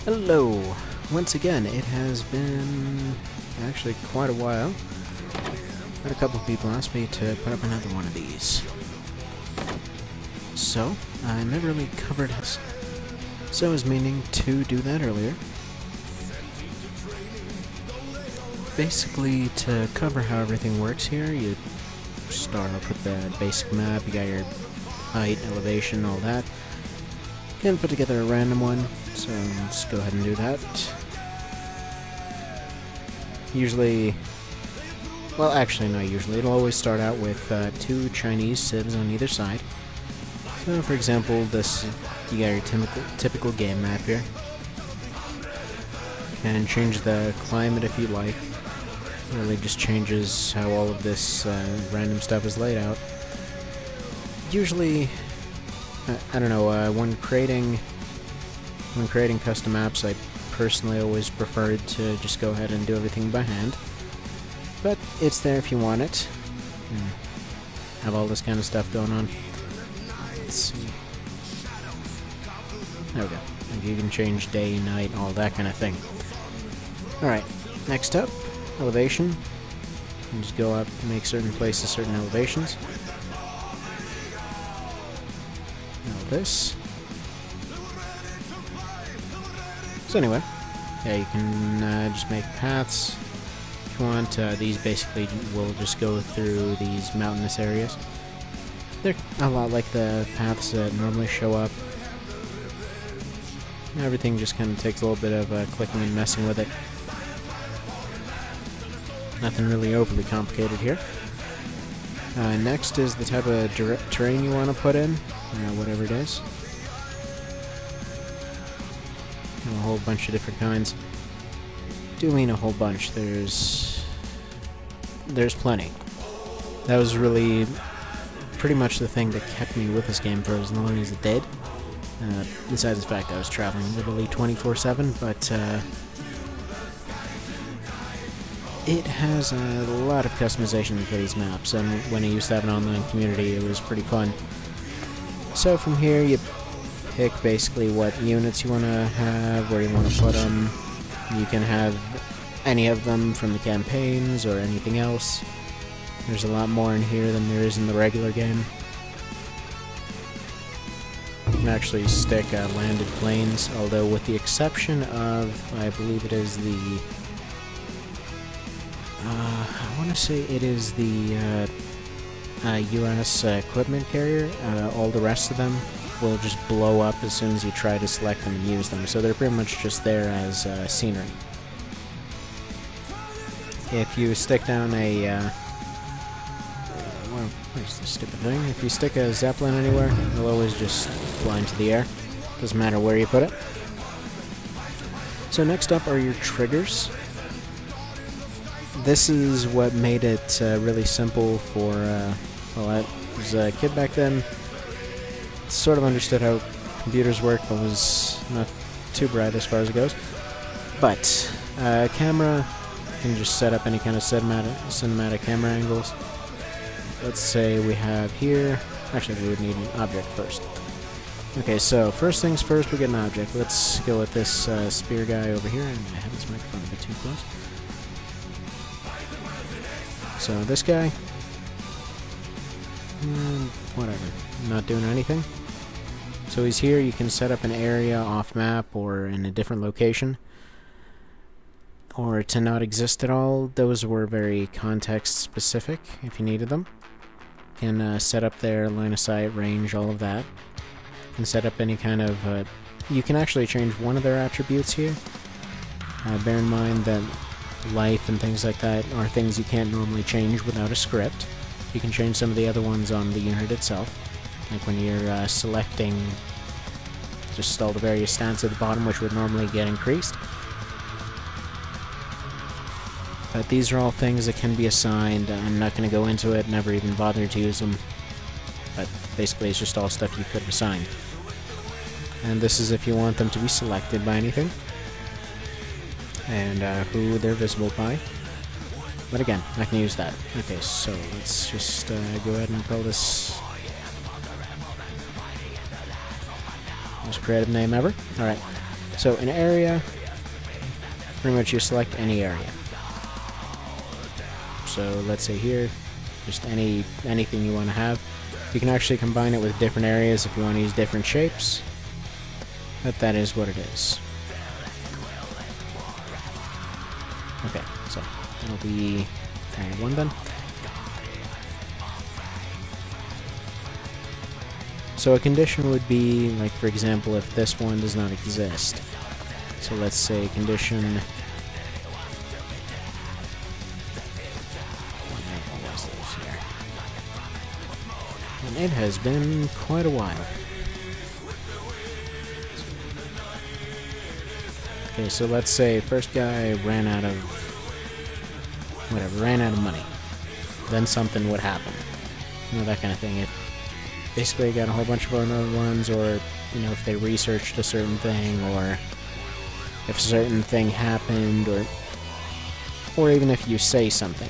Hello! Once again, it has been actually quite a while. Had a couple of people ask me to put up another one of these. So, I never really covered this. So I was meaning to do that earlier. Basically, to cover how everything works here, you start off with the basic map, you got your height, elevation, all that. You can put together a random one, so let's go ahead and do that. Usually, well actually not usually, it'll always start out with two Chinese civs on either side. So for example, this, you got your typical game map here. You can change the climate if you like. It really just changes how all of this random stuff is laid out. Usually, I don't know, when creating custom maps, I personally always preferred to just go ahead and do everything by hand. But it's there if you want it. Have all this kind of stuff going on. Let's see. There we go. Like you can change day, night, all that kind of thing. Alright, next up, elevation. You can just go up and make certain places certain elevations. Now this. So anyway, yeah, you can just make paths if you want. These basically will just go through these mountainous areas. They're a lot like the paths that normally show up. Everything just kind of takes a little bit of clicking and messing with it. Nothing really overly complicated here. Next is the type of terrain you want to put in, whatever it is. A whole bunch of different kinds. Do mean a whole bunch. There's plenty. That was really pretty much the thing that kept me with this game for as long as it did. Besides the fact I was traveling literally 24/7, but it has a lot of customization for these maps, and when I used to have an online community, it was pretty fun. So from here, you pick basically what units you want to have, where you want to put them. You can have any of them from the campaigns or anything else. There's a lot more in here than there is in the regular game. You can actually stick landed planes, although with the exception of, I believe it is the, I want to say it is the US equipment carrier. All the rest of them will just blow up as soon as you try to select them and use them, so they're pretty much just there as scenery. If you stick down a where's the stupid thing? If you stick a Zeppelin anywhere, it'll always just fly into the air. Doesn't matter where you put it. So next up are your triggers. This is what made it really simple for, well, I was a kid back then. Sort of understood how computers work, but was not too bright as far as it goes. But camera, you can just set up any kind of cinematic camera angles. Let's say we have here, actually we would need an object first. Okay, so first things first, we get an object. Let's go with this spear guy over here, and I have this microphone a bit too close. So this guy, whatever, not doing anything. So he's here, you can set up an area off map or in a different location, or to not exist at all. Those were very context specific if you needed them. You can set up their line of sight, range, all of that. You can set up any kind of, you can actually change one of their attributes here. Bear in mind that life and things like that are things you can't normally change without a script. You can change some of the other ones on the unit itself, like when you're selecting just all the various stats at the bottom, which would normally get increased. But these are all things that can be assigned. I'm not going to go into it, never even bothered to use them, but basically it's just all stuff you could have assigned. And this is if you want them to be selected by anything, and who they're visible by. But again, I can use that. Okay, so let's just go ahead and call this most creative name ever. Alright, So an area, pretty much you select any area. So let's say here, just anything you want to have. You can actually combine it with different areas if you want to use different shapes. But that is what it is. Okay, so that'll be area 1 then. So a condition would be, like for example, if this one does not exist. So let's say condition... What was this here? And it has been quite a while. Okay, so let's say first guy ran out of... ran out of money. Then something would happen. You know, that kind of thing. It basically got a whole bunch of other ones, or, you know, if they researched a certain thing, or if a certain thing happened, or even if you say something.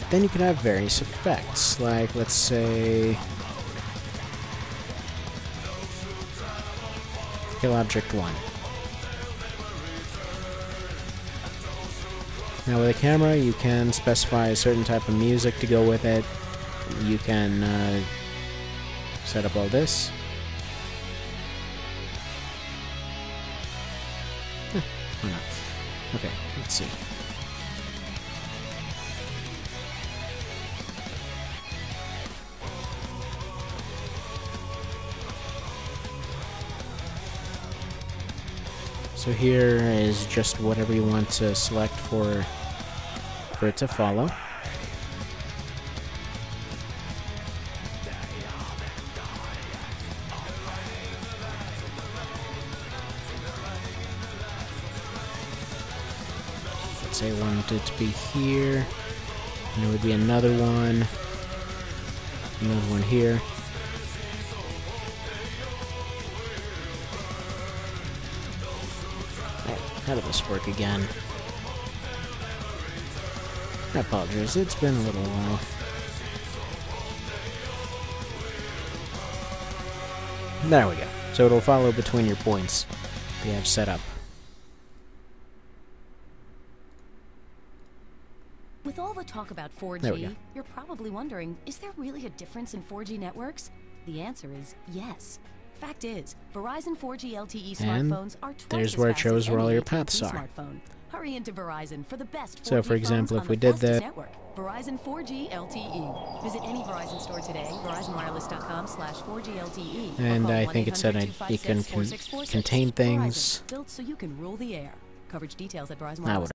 Then you can have various effects, like, let's say... kill object 1. Now with a camera, you can specify a certain type of music to go with it. You can set up all this. Why not? Okay, let's see. So here is just whatever you want to select for it to follow. Let's say I wanted it to be here, and there would be another one here. How did this work again? I apologize, it's been a little while. There we go. So it'll follow between your points that you have set up. With all the talk about 4G, you're probably wondering, is there really a difference in 4G networks? The answer is yes. Fact is, Verizon 4G LTE smartphones are twice there's as where it fast shows as where all any your AT&T paths are. smartphone. Hurry into Verizon for the best 4G So for example, phones if we on the did fastest that, network, Verizon 4G LTE. Visit any Verizon store today, verizonwireless.com/4G-LTE. and I think it said it can contain things. Verizon, built so you can rule the air. Coverage details at Verizon Ah, Wireless.